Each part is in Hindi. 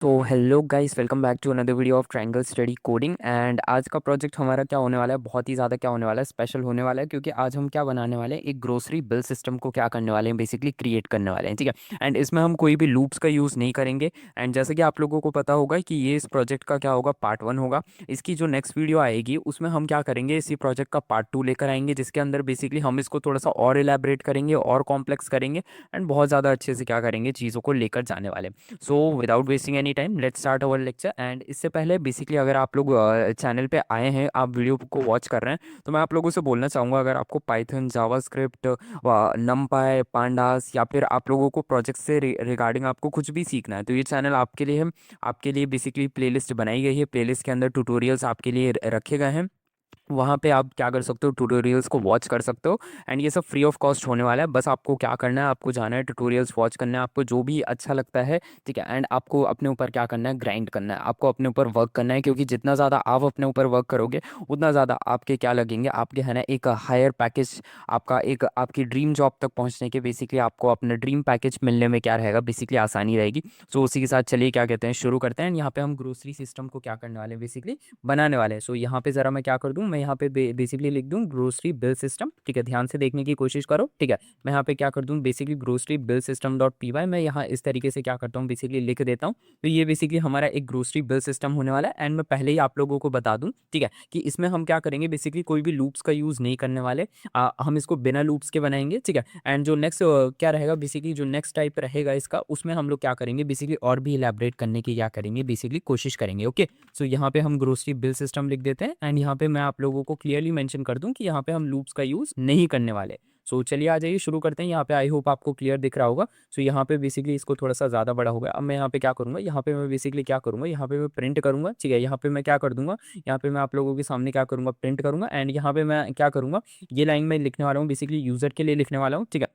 तो hello guys, welcome back to another video of triangle study coding. And आज का प्रोजेक्ट हमारा क्या होने वाला है, बहुत ही ज़्यादा क्या होने वाला है, स्पेशल होने वाला है। क्योंकि आज हम क्या बनाने वाले हैं, एक ग्रोसरी बिल सिस्टम को क्या करने वाले हैं, बेसिकली क्रिएट करने वाले हैं। ठीक है। एंड इसमें हम कोई भी लूप्स का यूज़ नहीं करेंगे। एंड जैसे कि आप लोगों को पता होगा कि ये इस प्रोजेक्ट का क्या होगा, पार्ट 1 होगा। इसकी जो नेक्स्ट वीडियो आएगी उसमें हम क्या करेंगे, इसी प्रोजेक्ट का पार्ट 2 लेकर आएंगे, जिसके अंदर बेसिकली हम इसको थोड़ा सा और इलेबरेट करेंगे और कॉम्प्लेक्स करेंगे। एंड बहुत ज़्यादा अच्छे से क्या करेंगे, चीज़ों को लेकर जाने वाले हैं। So without wasting any time, let's start our lecture. And इससे पहले बेसिकली अगर आप लोग चैनल पे आए हैं, आप वीडियो को वॉच कर रहे हैं, तो मैं आप लोगों से बोलना चाहूँगा, अगर आपको पाइथन, जावास्क्रिप्ट, नमपाई, पांडास या फिर आप लोगों को प्रोजेक्ट से रिगार्डिंग आपको कुछ भी सीखना है, तो ये चैनल आपके लिए है। आपके लिए बेसिकली प्लेलिस्ट बनाई गई है, प्लेलिस्ट के अंदर ट्यूटोरियल्स आपके लिए रखे गए हैं। वहाँ पे आप क्या कर सकते हो, ट्यूटोरियल्स को वॉच कर सकते हो। एंड ये सब फ्री ऑफ कॉस्ट होने वाला है। बस आपको क्या करना है, आपको जाना है, ट्यूटोरियल्स वॉच करना है, आपको जो भी अच्छा लगता है। ठीक है। एंड आपको अपने ऊपर क्या करना है, ग्राइंड करना है, आपको अपने ऊपर वर्क करना है। क्योंकि जितना ज़्यादा आप अपने ऊपर वर्क करोगे, उतना ज़्यादा आपके क्या लगेंगे, आपके है ना एक हायर पैकेज, आपका एक आपकी ड्रीम जॉब तक पहुँचने के, बेसिकली आपको अपना ड्रीम पैकेज मिलने में क्या रहेगा, बेसिकली आसानी रहेगी। सो उसी के साथ चलिए क्या कहते हैं, शुरू करते हैं। यहाँ पे हम ग्रोसरी सिस्टम को क्या करने वाले हैं, बेसिकली बनाने वाले हैं। सो यहाँ पे ज़रा मैं क्या कर दूँ, मैं यहाँ पे बेसिकली लिख दूँ ग्रोसरी बिल सिस्टम। ठीक है, ध्यान से देखने की कोशिश करो। ठीक है, मैं यहाँ पे क्या कर दूँ, basically grocery bill system dot P Y, मैं यहाँ इस तरीके से क्या करता हूँ, बेसिकली लिख देता हूँ। तो ये बेसिकली हमारा एक ग्रोसरी बिल सिस्टम होने वाला है। एंड मैं पहले ही आप लोगों को बता दूँ, ठीक है, कि इसमें हम क्या करेंगे, बेसिकली कोई भी लूप्स का यूज़ नहीं करने वाले। हम इसको बिना लूप्स के बनाएंगे। ठीक है। एंड जो नेक्स्ट क्या रहेगा, बेसिकली जो नेक्स्ट टाइप रहेगा इसका, उसमें हम लोग क्या करेंगे, बेसिकली और भी इलेबरेट करने की क्या करेंगे, बेसिकली कोशिश करेंगे। ओके। सो यहाँ पे हम ग्रोसरी बिल सिस्टम लिख देते हैं। एंड यहाँ पे मैं आप लोगों को क्लियरली मेंशन कर दूं कि यहाँ पे हम लूप्स का यूज़ नहीं करने वाले। सो चलिए आ जाइए, शुरू करते हैं। यहाँ पे आई होप आपको क्लियर दिख रहा होगा। सो यहाँ पे बेसिकली इसको थोड़ा सा ज़्यादा बड़ा हो गया। अब मैं यहाँ पे क्या करूँगा, यहाँ पे मैं बेसिकली क्या करूँगा, यहाँ पे मैं प्रिंट करूँगा। ठीक है, यहाँ पे मैं क्या कर दूंगा, यहाँ पे मैं आप लोगों के सामने क्या करूँगा, प्रिंट करूँगा। एंड यहाँ पे मैं क्या करूँगा, ये लाइन में लिखने वाला हूँ, बेसिकली यूज़र के लिए लिखने वाला हूँ। ठीक है।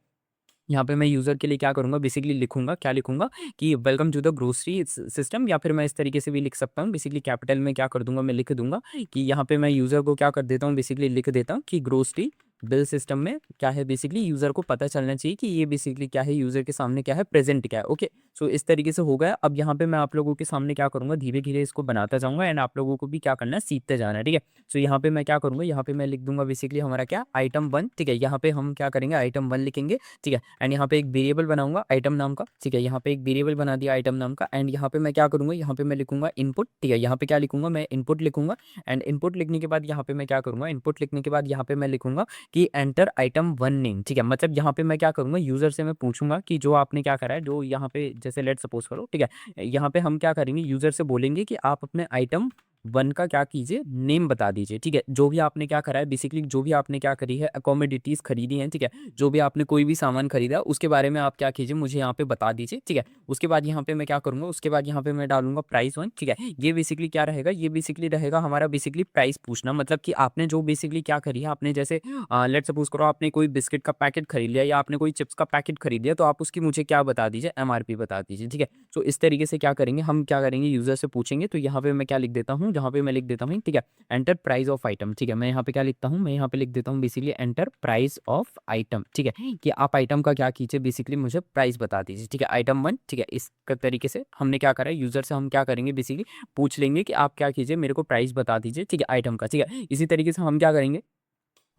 यहाँ पे मैं यूज़र के लिए क्या करूँगा, बेसिकली लिखूँगा, क्या लिखूँगा कि welcome to the grocery system, या फिर मैं इस तरीके से भी लिख सकता हूँ। बेसिकली कैपिटल में क्या कर दूँगा, मैं लिख दूँगा कि यहाँ पे मैं यूज़र को क्या कर देता हूँ, बेसिकली लिख देता हूँ कि ग्रोसरी बिल सिस्टम में क्या है, बेसिकली यूज़र को पता चलना चाहिए कि ये बेसिकली क्या है, यूज़र के सामने क्या है, प्रेजेंट क्या है। ओके। सो इस तरीके से हो गया। अब यहाँ पे मैं आप लोगों के सामने क्या करूँगा, धीरे धीरे इसको बनाता जाऊँगा। एंड आप लोगों को भी क्या करना है, सीखते जाना है। ठीक है। सो यहाँ पे मैं क्या करूँगा, यहाँ पे मैं लिख दूंगा बेसिकली हमारा क्या, आइटम 1। ठीक है, यहाँ पे हम क्या करेंगे, आइटम 1 लिखेंगे। ठीक है। एंड यहाँ पे एक वेरिएबल बनाऊंगा आइटम नाम का। ठीक है, यहाँ पे एक वेरिएबल बना दिया आइटम नाम का। एंड यहाँ पे मैं क्या करूँगा, यहाँ पे मैं लिखूंगा इनपुट। ठीक है, यहाँ पे क्या लिखूंगा, मैं इनपुट लिखूंगा। एंड इनपुट लिखने के बाद यहाँ पे मैं क्या करूँगा, इनपुट लिखने के बाद यहाँ पे मैं लिखूंगा कि एंटर आइटम 1 नेम। ठीक है, मतलब यहाँ पे मैं क्या करूँगा, यूजर से मैं पूछूंगा कि जो आपने क्या करा है, जो यहाँ पे जैसे लेट सपोज करो। ठीक है, यहाँ पे हम क्या करेंगे, यूजर से बोलेंगे कि आप अपने आइटम 1 का क्या कीजिए, नेम बता दीजिए। ठीक है, जो भी आपने क्या करा है, बेसिकली जो भी आपने क्या करी है, अकोमोडिटीज खरीदी हैं। ठीक है, जो भी आपने कोई भी सामान खरीदा, उसके बारे में आप क्या कीजिए, मुझे यहाँ पे बता दीजिए। ठीक है, उसके बाद यहाँ पे मैं क्या करूँगा, उसके बाद यहाँ पे मैं डालूंगा प्राइस 1। ठीक है, ये बेसिकली क्या रहेगा, ये बेसिकली रहेगा हमारा बेसिकली प्राइस पूछना। मतलब कि आपने जो बेसिकली क्या करी है, आपने जैसे लेट सपोज करो आपने कोई बिस्किट का पैकेट खरीद लिया या आपने कोई चिप्स का पैकेट खरीद लिया, तो आप उसकी मुझे क्या बता दीजिए, एमआरपी बता दीजिए। ठीक है। तो इस तरीके से क्या करेंगे, हम क्या करेंगे, यूजर से पूछेंगे। तो यहाँ पे मैं क्या लिख देता हूँ, जहाँ पे मैं लिख देता हूँ, ठीक है, एंटर प्राइस ऑफ आइटम। ठीक है, मैं यहाँ पे क्या लिखता हूँ, मैं यहाँ पे लिख देता हूँ basically enter price of item. ठीक है, कि आप आइटम का क्या कीजिए, बेसिकली मुझे प्राइस बता दीजिए। ठीक है, आइटम 1। ठीक है, इस तरीके से हमने क्या करा है, यूजर से हम क्या करेंगे, बेसिकली पूछ लेंगे कि आप क्या कीजिए, मेरे को प्राइस बता दीजिए। ठीक है, आइटम का। ठीक है, इसी तरीके से हम क्या करेंगे,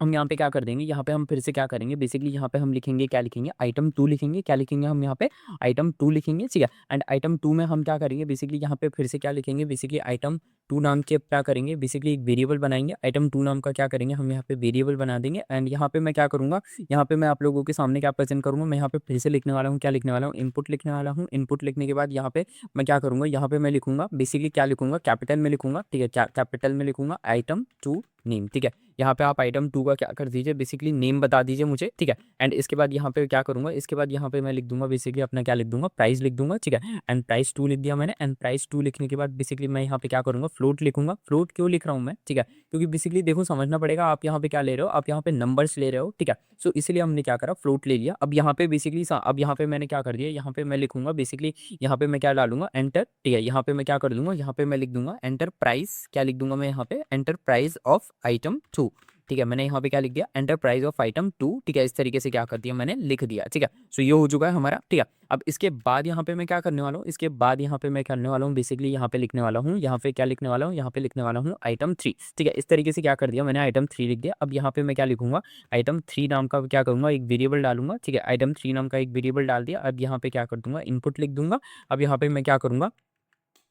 हम यहाँ पे क्या कर देंगे, यहाँ पे हम फिर से क्या करेंगे, बेसिकली यहाँ पे हम लिखेंगे, क्या लिखेंगे, आइटम 2 लिखेंगे। क्या लिखेंगे हम यहाँ पे, आइटम 2 लिखेंगे। ठीक है, एंड आइटम 2 में हम क्या करेंगे, बेसिकली यहाँ पे फिर से क्या लिखेंगे, बेसिकली आइटम 2 नाम के क्या करेंगे, बेसिकली एक वेरिएबल बनाएंगे। आइटम 2 नाम का क्या करेंगे, हम यहाँ पे वेरिएबल बना देंगे। एंड यहाँ पे मैं क्या करूँगा, यहाँ पे मैं आप लोगों के सामने क्या प्रेजेंट करूँगा, मैं यहाँ पे फिर से लिखने वाला हूँ, क्या लिखने वाला हूँ, इनपुट लिखने वाला हूँ। इनपुट लिखने के बाद यहाँ पे मैं क्या करूँगा, यहाँ पे मैं लिखूंगा बेसिकली क्या लिखूंगा, कैपिटल में लिखूंगा। ठीक है, कैपिटल में लिखूंगा आइटम 2 नेम। ठीक है, यहाँ पे आप आइटम 2 का क्या कर दीजिए, बेसिकली नेम बता दीजिए मुझे। ठीक है, एंड इसके बाद यहाँ पे क्या करूँगा, इसके बाद यहाँ पे मैं लिख दूंगा बेसिकली अपना क्या लिख दूंगा, प्राइस लिख दूंगा। ठीक है, एंड प्राइस 2 लिख दिया मैंने। एंड प्राइस 2 लिखने के बाद बेसिकली मैं यहाँ पे क्या करूँगा, फ्लोट लिखूंगा। फ्लोट क्यों लिख रहा हूँ मैं, ठीक है, क्योंकि बेसिकली देखो समझना पड़ेगा, आप यहाँ पे क्या ले रहे हो, आप यहाँ पे नंबर्स ले रहे हो। ठीक है, सो इसलिए हमने क्या करा, फ्लोट ले लिया। अब यहाँ पे बेसिकली अब यहाँ पे मैंने क्या कर दिया, यहाँ पे मैं लिखूंगा बेसिकली, यहाँ पे मैं क्या डालूंगा, एंटर। ठीक है, यहाँ पे मैं क्या कर दूंगा, यहाँ पे मैं लिख दूंगा एंटर प्राइस, क्या लिख दूंगा मैं यहाँ पे, एंटर प्राइस ऑफ आइटम 2। ठीक है, मैंने यहाँ पे क्या लिख दिया, एंटर प्राइस ऑफ आइटम 2, ठीक है, इस तरीके से क्या कर दिया मैंने लिख दिया, ठीक है। सो ये हो चुका है हमारा, ठीक है। अब इसके बाद यहाँ पे मैं क्या करने वाला हूँ, इसके बाद यहाँ पे मैं करने वाला हूँ बेसिकली यहाँ पे लिखने वाला हूँ, यहाँ पे क्या लिखने वाला हूँ, यहाँ पे लिखने वाला हूँ आइटम 3, ठीक है। इस तरीके से क्या कर दिया मैंने, आइटम 3 लिख दिया। अब यहाँ पे मैं क्या लिखूंगा, आइटम 3 नाम का क्या करूंगा, एक वेरिएबल डालूंगा, ठीक है। आइटम 3 नाम का एक वेरिएबल डाल दिया। अब यहाँ पे क्या कर दूंगा, इनपुट लिख दूंगा। अब यहाँ पे मैं क्या करूंगा,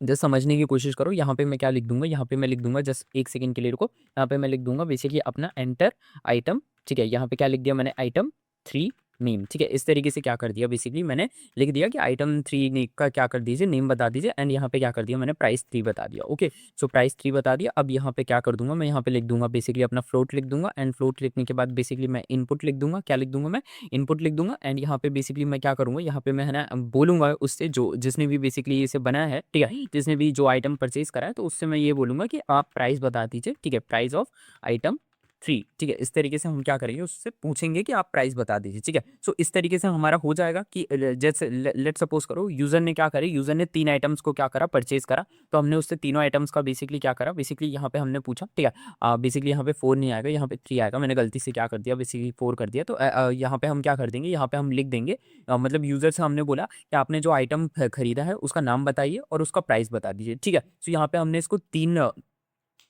जस्ट समझने की कोशिश करो। यहाँ पे मैं क्या लिख दूंगा, यहाँ पे मैं लिख दूंगा, जस्ट एक सेकंड के लिए रुको। यहाँ पे मैं लिख दूंगा बेसिकली अपना एंटर आइटम, ठीक है। यहाँ पे क्या लिख दिया मैंने, आइटम 3 नेम, ठीक है। इस तरीके से क्या कर दिया बेसिकली मैंने लिख दिया कि आइटम 3 ने का क्या कर दीजिए, नेम बता दीजिए। एंड यहाँ पे क्या कर दिया मैंने, प्राइस 3 बता दिया। ओके, सो प्राइस 3 बता दिया। अब यहाँ पे क्या कर दूंगा मैं, यहाँ पे लिख दूंगा बेसिकली अपना फ्लोट लिख दूंगा। एंड फ्लोट लिखने के बाद बेसिकली मैं इनपुट लिख दूंगा, क्या लिख दूंगा मैं, इनपुट लिख दूंगा। एंड यहाँ पे बेसिकली मैं क्या करूंगा, यहाँ पे मैं है ना बोलूंगा उससे, जो जिसने भी बेसिकली इसे बनाया है, ठीक है, जिसने भी जो आइटम परचेज करा है, तो उससे मैं ये बोलूंगा कि आप प्राइस बता दीजिए, ठीक है, प्राइस ऑफ आइटम 3, ठीक है। इस तरीके से हम क्या करेंगे, उससे पूछेंगे कि आप प्राइस बता दीजिए, ठीक है। सो इस तरीके से हमारा हो जाएगा कि जैसे लेट सपोज करो यूजर ने क्या करे, यूजर ने 3 आइटम्स को क्या करा, परचेज करा। तो हमने उससे तीनों आइटम्स का बेसिकली क्या करा, बेसिकली यहाँ पे हमने पूछा, ठीक है। बेसिकली यहाँ पे 4 नहीं आएगा, यहाँ पे 3 आएगा। मैंने गलती से क्या कर दिया, बेसिकली 4 कर दिया। तो यहाँ पे हम क्या कर देंगे, यहाँ पे हम लिख देंगे, मतलब यूजर से हमने बोला कि आपने जो आइटम खरीदा है उसका नाम बताइए और उसका प्राइस बता दीजिए, ठीक है। सो यहाँ पे हमने इसको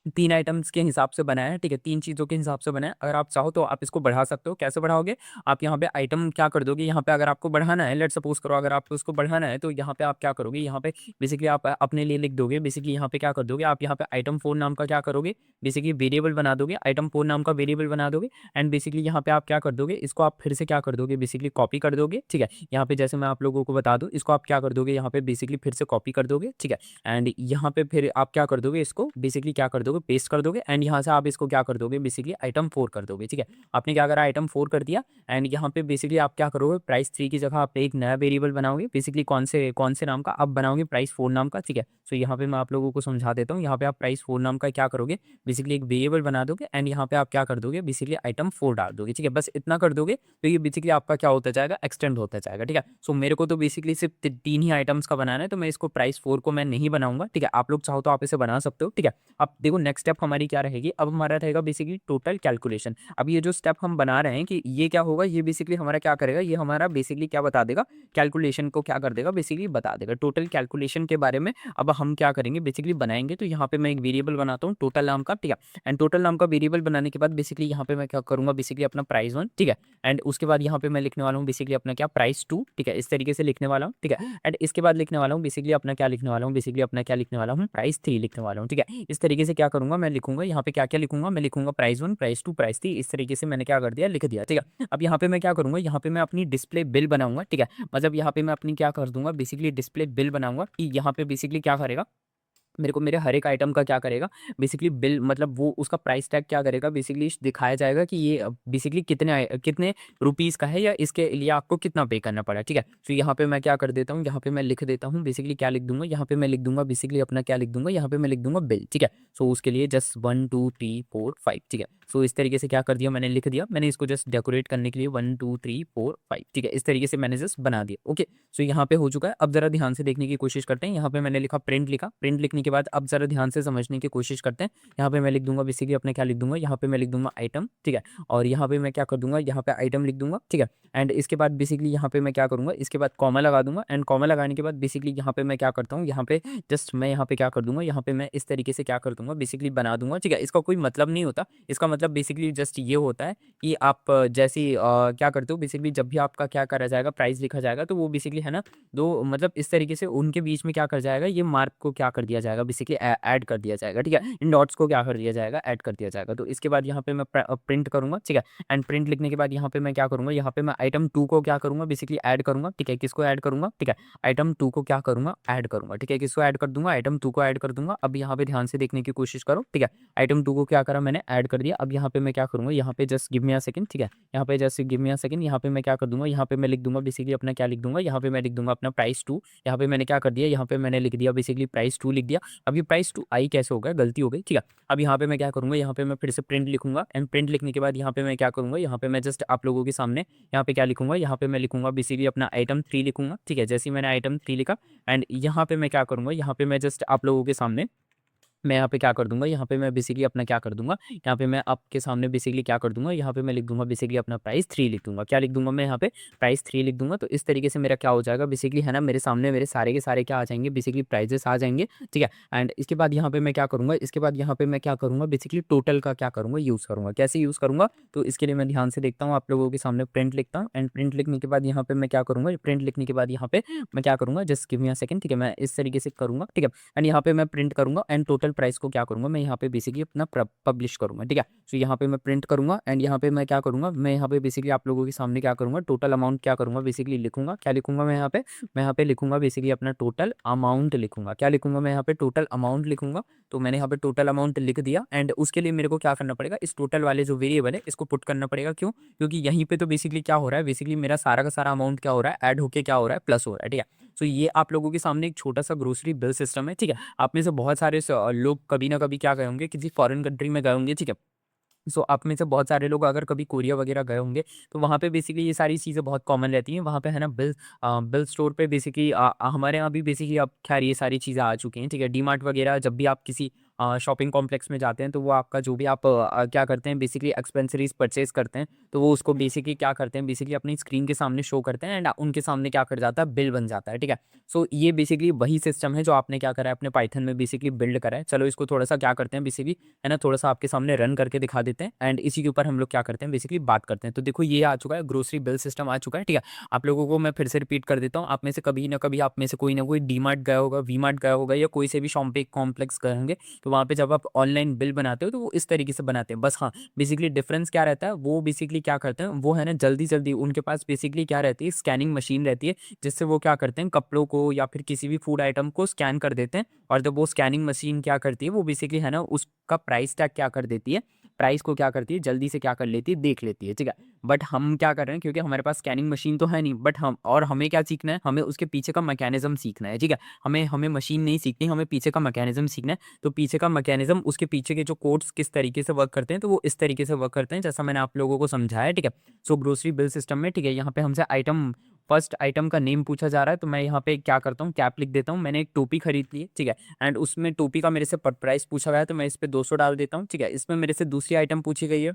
तीन आइटम्स के हिसाब से बनाया है, ठीक है, 3 चीज़ों के हिसाब से बनाया है। अगर आप चाहो तो आप इसको बढ़ा सकते हो। कैसे बढ़ाओगे, आप यहाँ पे आइटम क्या कर दोगे, यहाँ पे अगर आपको बढ़ाना है, लेट सपोज करो अगर आपको उसको बढ़ाना है, तो यहाँ पे आप क्या करोगे, यहाँ पे बेसिकली आप अपने लिए लिख दोगे। बेसिकली यहाँ पे क्या कर दोगे, आप यहाँ पे आइटम 4 नाम का क्या करोगे, बेसिकली वेरिएबल बना दोगे, आइटम 4 नाम का वेरिएबल बना दोगे। एंड बेसिकली यहाँ पे आप क्या कर दोगे, इसको आप फिर से क्या कर दोगे, बेसिकली कॉपी कर दोगे, ठीक है। यहाँ पे जैसे मैं आप लोगों को बता दूँ, इसको आप क्या कर दोगे, यहाँ पे बेसिकली फिर से कॉपी कर दोगे, ठीक है। एंड यहाँ पे फिर आप क्या कर दोगे, इसको बेसिकली क्या कर दोगे, पेस्ट कर दोगे। एंड यहाँ से आप इसको क्या कर दोगे, बेसिकली आइटम 4 कर दोगे, ठीक है। आपने क्या करा, आइटम 4 कर दिया। एंड यहाँ पे बेसिकली आप क्या करोगे, प्राइस 3 की जगह आप एक नया वेरिएबल बनाओगे, बेसिकली कौन से नाम का, आप बनाओगे प्राइस 4 नाम का, ठीक है। सो यहाँ पे मैं आप लोगों को समझा देता हूँ। यहाँ पे आप प्राइस 4 नाम का क्या करोगे, बेसिकली एक वेरिएबल बना दोगे। एंड यहाँ पे आप क्या कर दोगे, बेसिकली आइटम 4 डाल दोगे, ठीक है। बस इतना कर दोगे तो ये बेसिकली आपका क्या होता जाएगा, एक्सटेंड होता जाएगा, ठीक है। सो मेरे को तो बेसिकली सिर्फ 3 ही आइटम्स का बनाना है, तो मैं इसको प्राइस 4 को मैं नहीं बनाऊंगा, ठीक है। आप लोग चाहो तो आप इसे बना सकते हो, ठीक है। अब देखो नेक्स्ट स्टेप हमारी क्या रहेगी, अब हमारा रहेगा बेसिकली टोटल कैलकुलेशन। अब ये जो स्टेप हम बना रहे हैं कि ये क्या होगा, ये बेसिकली हमारा क्या करेगा, ये हमारा बेसिकली क्या बता देगा, कैलकुलेशन को क्या कर देगा, बेसिकली बता देगा टोटल कैलकुलेशन के बारे में। अब हम क्या करेंगे, बेसिकली बनाएंगे। तो यहाँ पे मैं एक वेरिएबल बनाता हूँ टोटल नाम का, ठीक है। एंड टोटल नाम का वेरिएबल बनाने के बाद बेसिकली यहाँ पे मैं क्या करूँगा, बेसिकली अपना प्राइस 1, ठीक है। एंड उसके बाद यहाँ पे मैं लिखने वाला हूँ बेसिकली अपना क्या, प्राइस 2, ठीक है। इस तरीके से लिखने वाला हूँ, ठीक है। एंड इसके बाद लिखने वाला हूँ बेसिकली अपना क्या लिखने वाला हूँ, बेसिकली अपना क्या लिखने वाला हूँ, प्राइस 3 लिखने वाला हूँ, ठीक है। इस तरीके से क्या करूँगा, मैं लिखूंगा यहाँ पे क्या क्या लिखूंगा, मैं लिखूंगा प्राइस 1, प्राइस 2, प्राइस 3। इस तरीके से मैंने क्या कर दिया, लिख दिया, ठीक है। अब यहाँ पे मैं क्या करूँगा, यहाँ पे मैं अपनी डिस्प्ले बिल बनाऊंगा, ठीक है। मतलब यहाँ पे मैं अपनी क्या कर दूंगा, बेसिकली डिस्प्ले बिल बनाऊंगा कि यहाँ पे बेसिकली क्या करेगा, मेरे को मेरे हर एक आइटम का क्या करेगा, बेसिकली बिल, मतलब वो उसका प्राइस टैग क्या करेगा, बेसिकली दिखाया जाएगा कि ये बेसिकली कितने रुपीज़ का है, या इसके लिए आपको कितना पे करना पड़ा, ठीक है। तो यहाँ पे मैं क्या कर देता हूँ, यहाँ पे मैं लिख देता हूँ बेसिकली क्या लिख दूंगा, यहाँ पे मैं लिख दूंगा बेसिकली अपना क्या लिख दूंगा, यहाँ पे मैं लिख दूंगा बिल, ठीक है। सो उसके लिए जस्ट 1 2 3 4 5, ठीक है। सो इस तरीके से क्या कर दिया, मैंने लिख दिया। मैंने इसको जस्ट डेकोरेट करने के लिए 1 2 3 4 5, ठीक है। इस तरीके से मैंने जस्ट बना दिया, ओके। सो यहाँ पे हो चुका है। अब जरा ध्यान से देखने की कोशिश करते हैं। यहाँ पे मैंने लिखा प्रिंट, लिखा प्रिंट लिखने के बाद अब जरा ध्यान से समझने की कोशिश करते हैं। यहाँ पे मैं लिख दूंगा बेसिकली अपने क्या लिख दूंगा, यहाँ पे मैं लिख दूंगा आइटम, ठीक है। और यहाँ पे मैं क्या कर दूंगा, यहाँ पे आइटम लिख दूंगा, ठीक है। एंड इसके बाद बेसिकली यहाँ पे मैं क्या करूंगा, इसके बाद कॉमा लगा दूंगा। एंड कॉमा लगाने के बाद बेसिकली यहाँ पे मैं क्या करता हूँ, यहाँ पे जस्ट मैं यहाँ पे क्या कर दूंगा, यहाँ पे मैं इस तरीके से क्या कर दूंगा, बेसिकली बना दूंगा, ठीक है। इसका कोई मतलब नहीं होता, इसका मतलब बेसिकली जस्ट ये होता है कि आप जैसे क्या करते हो, बेसिकली जब भी आपका क्या करा जाएगा, प्राइस लिखा जाएगा, तो वो बेसिकली है ना, दो मतलब इस तरीके से उनके बीच में क्या कर जाएगा, ये मार्क को क्या कर दिया जाएगा, बेसिकली ऐड कर दिया जाएगा, ठीक है। इन डॉट्स को क्या कर दिया जाएगा, ऐड कर दिया जाएगा। तो इसके बाद यहाँ पे मैं प्रिंट करूंगा, ठीक है। एंड प्रिंट लिखने के बाद यहाँ पे मैं क्या करूंगा, यहाँ पे मैं आइटम 2 को क्या करूंगा, बेसिकली ऐड करूंगा, ठीक है। किसको ऐड करूंगा, ठीक है, आइटम 2 को क्या करूंगा, ऐड करूंगा, ठीक है। किसको ऐड कर दूंगा, आइटम 2 को ऐड कर दूंगा। अब यहाँ पे ध्यान से देखने की कोशिश करो, ठीक है। आइटम 2 को क्या करा मैंने, ऐड कर दिया। अब यहाँ पे मैं क्या करूंगा, यहाँ पे just give me a second, ठीक है। यहाँ पे just give me a second, यहाँ पे मैं क्या कर दूंगा, यहाँ पे मैं लिख दूंगा बेसिकली अपना क्या लिख दूंगा, यहाँ पे मैं लिख दूंगा अपना प्राइस 2। यहाँ पे मैंने क्या कर दिया, यहाँ पे मैंने लिख दिया बेसिकली प्राइस 2 लिख दिया। अब ये प्राइस 2 आई कैसे हो गया, गलती हो गई, ठीक है। अब यहाँ पे मैं क्या करूंगा, यहाँ पे मैं फिर से प्रिंट लिखूंगा। एंड प्रिंट लिखने के बाद यहाँ पे मैं क्या करूंगा, यहाँ पे मैं जस्ट आप लोगों के सामने यहाँ पे क्या लिखूंगा, यहाँ पे मैं लिखूंगा बेसिकली अपना आइटम 3 लिखूंगा, ठीक है। जैसे ही मैंने आइटम 3 लिखा, एंड यहाँ पे मैं क्या करूंगा, यहाँ पे मैं जस्ट आप लोगों के सामने मैं यहाँ पे क्या कर दूँगा, यहाँ पे मैं बेसिकली अपना क्या कर दूँगा, यहाँ पे मैं आपके सामने बेसिकली क्या कर दूँगा, यहाँ पे मैं लिख दूँगा बेसिकली अपना प्राइस 3 लिख दूँगा। क्या लिख दूँगा मैं यहाँ पे? प्राइस 3 लिख दूँगा। तो इस तरीके से मेरा क्या हो जाएगा बेसिकली, है ना, मेरे सामने मेरे सारे के सारे क्या आ जाएँगे बेसिकली, प्राइजेस आ जाएँगे, ठीक है। एंड इसके बाद यहाँ पे मैं क्या करूँगा, इसके बाद यहाँ पे मैं क्या करूँगा बेसिकली, टोटल का क्या करूँगा, यूज़ करूँगा। कैसे यूज़ करूँगा? तो इसके लिए मैं ध्यान से देखता हूँ, आप लोगों के सामने प्रिंट लिखता हूँ एंड प्रिंट लिखने के बाद यहाँ पे मैं क्या करूँगा, प्रिंट लिखने के बाद यहाँ पे मैं क्या करूँगा, just give me a second, ठीक है। मैं इस तरीके से करूँगा, ठीक है। एंड यहाँ पे मैं प्रिंट करूँगा एंड टोटल प्राइस को क्या करूँगा, मैं यहाँ पे बेसिकली अपना पब्लिश करूँगा, ठीक है। सो यहाँ पे मैं प्रिंट करूँगा एंड यहाँ पे मैं क्या करूँगा, मैं यहाँ पे बेसिकली आप लोगों के सामने क्या करूँगा, टोटल अमाउंट क्या करूँगा बेसिकली लिखूँगा। क्या लिखूँगा मैं यहाँ पे लिखूँगा बेसिकली अपना टोटल अमाउंट लिखूँगा। क्या लिखूँगा मैं यहाँ पे? टोटल अमाउंट लिखूँगा। तो मैंने यहाँ पे टोटल अमाउंट लिख दिया एंड उसके लिए मेरे को क्या करना पड़ेगा, इस टोटल वाले जो वेरिएबल है इसको पुट करना पड़ेगा। क्यों? क्योंकि यहीं पे तो बेसिकली क्या हो रहा है, बेसिकली मेरा सारा का सारा अमाउंट क्या हो रहा है, ऐड होके क्या हो रहा है, प्लस हो रहा है, ठीक है। सो ये आप लोगों के सामने एक छोटा सा ग्रोसरी बिल सिस्टम है, ठीक है। आप में से बहुत सारे लोग कभी ना कभी क्या गए होंगे, किसी फॉरेन कंट्री में गए होंगे, ठीक है। सो आप में से बहुत सारे लोग अगर कभी कोरिया वगैरह गए होंगे, तो वहाँ पे बेसिकली ये सारी चीज़ें बहुत कॉमन रहती हैं। वहाँ पे है ना बिल स्टोर पे बेसिकली हमारे यहाँ भी बेसिकली अब ख़ैर ये सारी चीज़ें आ चुकी हैं, ठीक है। डीमार्ट वगैरह जब भी आप किसी शॉपिंग कॉम्प्लेक्स में जाते हैं, तो वो आपका जो भी आप क्या करते हैं बेसिकली एक्सेसरीज़ परचेज़ करते हैं, तो वो उसको बेसिकली क्या करते हैं, बेसिकली अपनी स्क्रीन के सामने शो करते हैं एंड उनके सामने क्या कर जाता है, बिल बन जाता है, ठीक है। सो ये बेसिकली वही सिस्टम है जो आपने क्या करा है, अपने पाइथन में बेसिकली बिल्ड करा है। चलो इसको थोड़ा-सा क्या करते हैं बेसिकली, है ना, थोड़ा-सा आपके सामने रन करके दिखा देते हैं एंड इसी के ऊपर हम लोग क्या करते हैं बेसिकली बात करते हैं। तो देखो ये आ चुका है, ग्रोसरी बिल सिस्टम आ चुका है, ठीक है। आप लोगों को मैं फिर से रिपीट कर देता हूँ। आप में से कभी ना कभी, आप में से कोई ना कोई डीमार्ट गया होगा, वीमार्ट गया होगा या कोई से भी शॉपिंग कॉम्प्लेक्स गए होंगे, तो वहाँ पे जब आप ऑनलाइन बिल बनाते हो तो वो इस तरीके से बनाते हैं। बस हाँ, बेसिकली डिफरेंस क्या रहता है, वो बेसिकली क्या करते हैं, वो है ना जल्दी-जल्दी उनके पास बेसिकली क्या रहती है, स्कैनिंग मशीन रहती है, जिससे वो क्या करते हैं, कपड़ों को या फिर किसी भी फूड आइटम को स्कैन कर देते हैं। और जब वो स्कैनिंग मशीन क्या करती है, वो बेसिकली है ना उसका प्राइस टैग क्या कर देती है, प्राइस को क्या करती है, जल्दी से क्या कर लेती है, देख लेती है, ठीक है। बट हम क्या कर रहे हैं, क्योंकि हमारे पास स्कैनिंग मशीन तो है नहीं, बट हमें क्या सीखना है, हमें उसके पीछे का मैकेनिज्म सीखना है, ठीक है। हमें हमें मशीन नहीं सीखनी, हमें पीछे का मैकेनिज्म सीखना है। तो पीछे का मैकेनिज्म, उसके पीछे के जो कोड्स किस तरीके से वर्क करते हैं, तो वो इस तरीके से वर्क करते हैं जैसा मैंने आप लोगों को समझाया, ठीक है। सो ग्रोसरी बिल सिस्टम में, ठीक है, यहाँ पे हमसे आइटम, फर्स्ट आइटम का नेम पूछा जा रहा है, तो मैं यहाँ पे क्या करता हूँ, कैप लिख देता हूँ। मैंने एक टोपी खरीद ली है, ठीक है। एंड उसमें टोपी का मेरे से प्राइस पूछा गया है, तो मैं इस पे 200 डाल देता हूँ, ठीक है। इसमें मेरे से दूसरी आइटम पूछी गई है,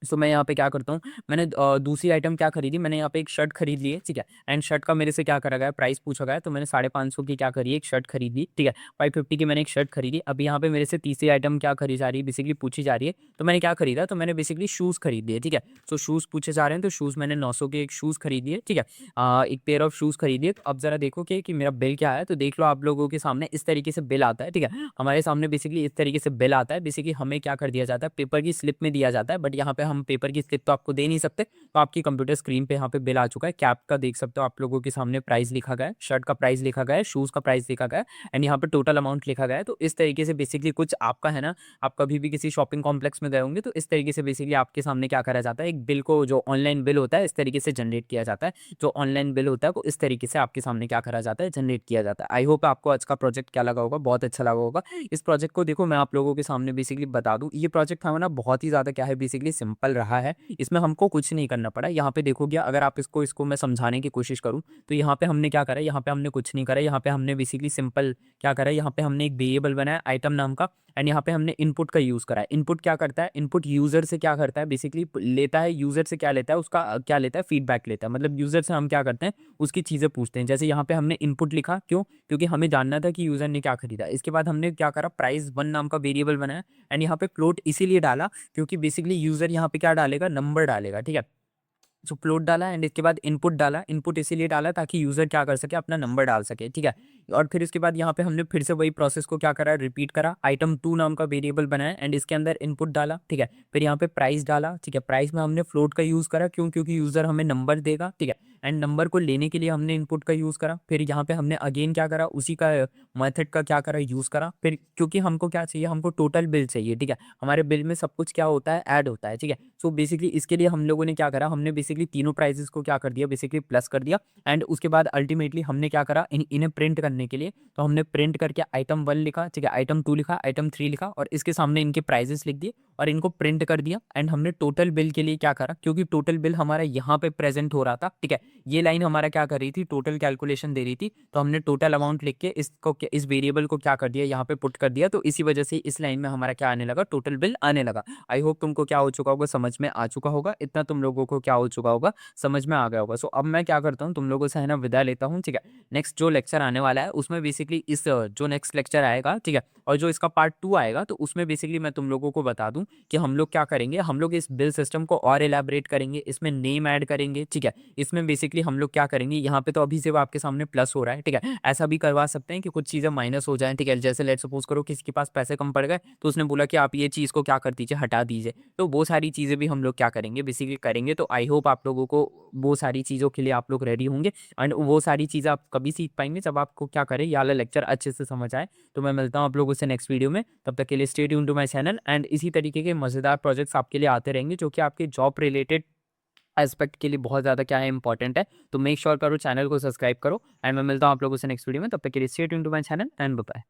सो मैं यहाँ पे क्या करता हूँ, मैंने दूसरी आइटम क्या खरीदी, मैंने यहाँ पे एक शर्ट खरीद ली है, ठीक है। एंड शर्ट का मेरे से क्या करा गया है, प्राइस पूछा गया है, तो मैंने 550 की क्या करी है, एक शर्ट खरीद ली, ठीक है। 550 की मैंने एक शर्ट खरीदी। अब यहाँ पे मेरे से तीसरी आइटम क्या खरीदी जा रही है, बेसिकली पूछी जा रही है, तो मैंने क्या खरीदा, तो मैंने बेसिकली शूज़ खरीद लिए, ठीक है। सो शूज़ पूछे जा रहे हैं, तो शूज़ मैंने 900 के एक शूज़ खरीद लिए, ठीक है। एक पेयर ऑफ शूज़ खरीद लिए। तो अब ज़रा देखो कि मेरा बिल क्या है, तो देख लो आप लोगों के सामने इस तरीके से बिल आता है, ठीक है। हमारे सामने बेसिकली इस तरीके से बिल आता है। बेसिकली हमें क्या कर दिया जाता है, पेपर की स्लिप में दिया जाता है, बट यहाँ पे हम पेपर की स्लिप तो आपको दे नहीं सकते, तो आपकी कंप्यूटर स्क्रीन पे यहाँ पे बिल आ चुका है। कैप का देख सकते हो आप लोगों के सामने प्राइस लिखा गया है, शर्ट का प्राइस लिखा गया है, शूज़ का प्राइस लिखा गया है एंड यहाँ पे टोटल अमाउंट लिखा गया है। तो इस तरीके से बेसिकली कुछ आपका है ना, आप कभी भी किसी शॉपिंग कॉम्प्लेक्स में गए होंगे, तो इस तरीके से बेसिकली आपके सामने क्या करा जाता है, एक बिल को, जो ऑनलाइन बिल होता है, इस तरीके से जनरेट किया जाता है। जो ऑनलाइन बिल होता है वो इस तरीके से आपके सामने क्या करा जाता है, जनरेट किया जाता है। आई होप आपको आज का प्रोजेक्ट क्या लगा होगा, बहुत अच्छा लगा होगा। इस प्रोजेक्ट को देखो मैं आप लोगों के सामने बेसिकली बता दूँ, ये प्रोजेक्ट हमारा बहुत ही ज़्यादा क्या है, बेसिकली सिंपल रहा है। इसमें हमको कुछ नहीं करना पड़ा। यहाँ पे देखोगे, अगर आप इसको इसको मैं समझाने की कोशिश करूँ, तो यहाँ पे हमने क्या करा है, यहाँ पे हमने कुछ नहीं करा है। यहाँ पे हमने बेसिकली सिंपल क्या करा है, यहाँ पे हमने एक वेरिएबल बनाया आइटम नाम का एंड यहाँ पे हमने इनपुट का यूज़ करा है। इनपुट क्या करता है, इनपुट यूज़र से क्या करता है, बेसिकली लेता है, यूज़र से क्या लेता है, उसका क्या लेता है, फीडबैक लेता है। मतलब यूज़र से हम क्या करते हैं, उसकी चीज़ें पूछते हैं। जैसे यहाँ पे हमने इनपुट लिखा, क्यों? क्योंकि हमें जानना था कि यूज़र ने क्या खरीदा। इसके बाद हमने क्या करा, प्राइस 1 नाम का वेरिएबल बनाया एंड यहाँ पे फ्लोट इसीलिए डाला क्योंकि बेसिकली यूज़र यहाँ पे क्या डालेगा, नंबर डालेगा, ठीक है। सो फ्लोट डाला एंड इसके बाद इनपुट डाला। इनपुट इसीलिए डाला ताकि यूज़र क्या कर सके, अपना नंबर डाल सके, ठीक है। और फिर इसके बाद यहाँ पे हमने फिर से वही प्रोसेस को क्या करा, रिपीट करा। आइटम 2 नाम का वेरिएबल बनाया एंड इसके अंदर इनपुट डाला, ठीक है। फिर यहाँ पे प्राइस डाला, ठीक है। प्राइस में हमने फ्लोट का यूज़ करा, क्यों? क्योंकि यूज़र हमें नंबर देगा, ठीक है। एंड नंबर को लेने के लिए हमने इनपुट का यूज़ करा। फिर यहाँ पे हमने अगेन क्या करा, उसी का मेथड का क्या करा, यूज़ करा। फिर क्योंकि हमको क्या चाहिए, हमको टोटल बिल चाहिए, ठीक है। हमारे बिल में सब कुछ क्या होता है, ऐड होता है, ठीक है। सो बेसिकली इसके लिए हम लोगों ने क्या करा, हमने बेसिकली तीनों प्राइसेस को क्या कर दिया, बेसिकली प्लस कर दिया एंड उसके बाद अल्टीमेटली हमने क्या करा, इन्हें प्रिंट करने करने के लिए, तो हमने प्रिंट करके आइटम 1 लिखा, ठीक है, आइटम 2 लिखा, आइटम 3 लिखा और इसके सामने इनके प्राइजेस लिख दिए और इनको प्रिंट कर दिया। एंड हमने टोटल बिल के लिए क्या करा, क्योंकि टोटल बिल हमारा यहाँ पे प्रेजेंट हो रहा था, ठीक है, ये लाइन हमारा क्या कर रही थी, टोटल कैलकुलेशन दे रही थी, तो हमने टोटल अमाउंट लिख के इसको इस वेरिएबल को क्या कर दिया, यहाँ पे पुट कर दिया। तो इसी वजह से इस लाइन में हमारा क्या आने लगा, टोटल बिल आने लगा। आई होप तुमको क्या हो चुका होगा, समझ में आ चुका होगा, इतना तुम लोगों को क्या हो चुका होगा, समझ में आ गया होगा। सो अब मैं क्या करता हूँ, तुम लोगों से है ना विदा लेता हूँ, ठीक है। नेक्स्ट जो लेक्चर आने वाला है उसमें बेसिकली इस जो नेक्स्ट लेक्चर आएगा, ठीक है, और जो इसका पार्ट 2 आएगा, तो उसमें बेसिकली मैं तुम लोगों को बता दूं कि हम लोग क्या करेंगे, हम लोग इस बिल सिस्टम को और एलैबोरेट करेंगे, इसमें नेम ऐड करेंगे, ठीक है। इसमें बेसिकली हम लोग क्या करेंगे, यहाँ पे तो अभी सिर्फ आपके सामने प्लस हो रहा है, ठीक है, ऐसा भी करवा सकते हैं कि कुछ चीज़ें माइनस हो जाएं, ठीक है। जैसे लेट सपोज करो किसी के पास पैसे कम पड़ गए, तो उसने बोला कि आप ये चीज़ को क्या कर दीजिए, हटा दीजिए, तो वो सारी चीज़ें भी हम लोग क्या करेंगे, बेसिकली करेंगे। तो आई होप आप लोगों को वो सारी चीज़ों के लिए आप लोग रेडी होंगे एंड वो सारी चीज़ें आप कभी सीख पाएंगे जब आपको क्या करें, ये वाला लेक्चर अच्छे से समझ आए। तो मैं मिलता हूँ आप लोगों से नेक्स्ट वीडियो में, तब तक के लिए stay tune to my channel and इसी तरीके के मज़ेदार प्रोजेक्ट्स आपके लिए आते रहेंगे जो कि आपके जॉब रिलेटेड एस्पेक्ट के लिए बहुत ज़्यादा क्या है, इंपॉर्टेंट है। तो मेक श्योर करो चैनल को सब्सक्राइब करो एंड मैं मिलता हूँ आप लोगों से नेक्स्ट वीडियो में, तब तक के लिए stay tune to my channel and bye.